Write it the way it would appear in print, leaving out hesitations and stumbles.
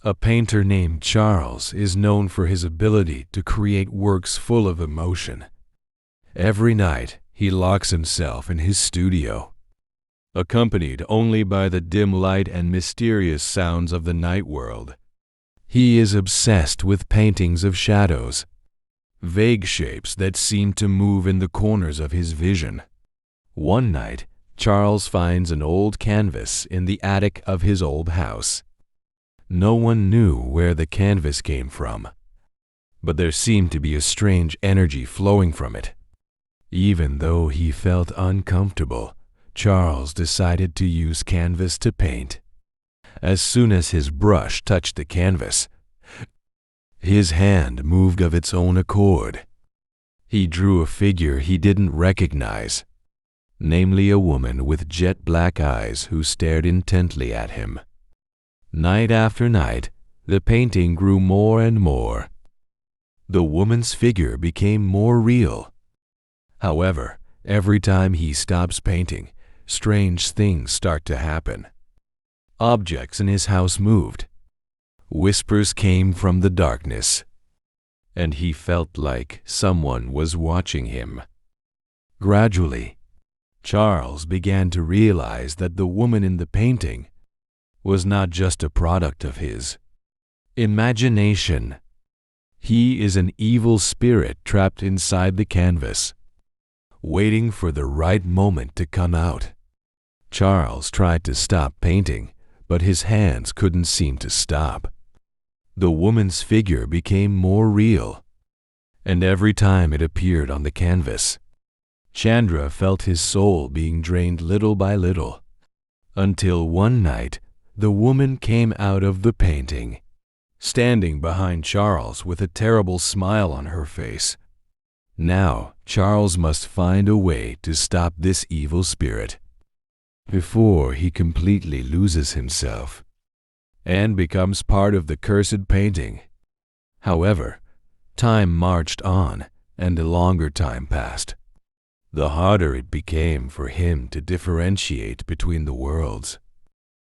A painter named Charles is known for his ability to create works full of emotion. Every night, he locks himself in his studio, accompanied only by the dim light and mysterious sounds of the night world. He is obsessed with paintings of shadows, vague shapes that seem to move in the corners of his vision. One night, Charles finds an old canvas in the attic of his old house. No one knew where the canvas came from, but there seemed to be a strange energy flowing from it. Even though he felt uncomfortable, Charles decided to use canvas to paint. As soon as his brush touched the canvas, his hand moved of its own accord. He drew a figure he didn't recognize, namely a woman with jet-black eyes who stared intently at him. Night after night, the painting grew more and more. The woman's figure became more real. However, every time he stops painting, strange things start to happen. Objects in his house moved. Whispers came from the darkness, and he felt like someone was watching him. Gradually, Charles began to realize that the woman in the painting was not just a product of his imagination. He is an evil spirit trapped inside the canvas, waiting for the right moment to come out. Charles tried to stop painting, but his hands couldn't seem to stop. The woman's figure became more real, and every time it appeared on the canvas, Chandra felt his soul being drained little by little, until one night the woman came out of the painting, standing behind Charles with a terrible smile on her face. Now, Charles must find a way to stop this evil spirit before he completely loses himself and becomes part of the cursed painting. However, time marched on, and a longer time passed. The harder it became for him to differentiate between the worlds.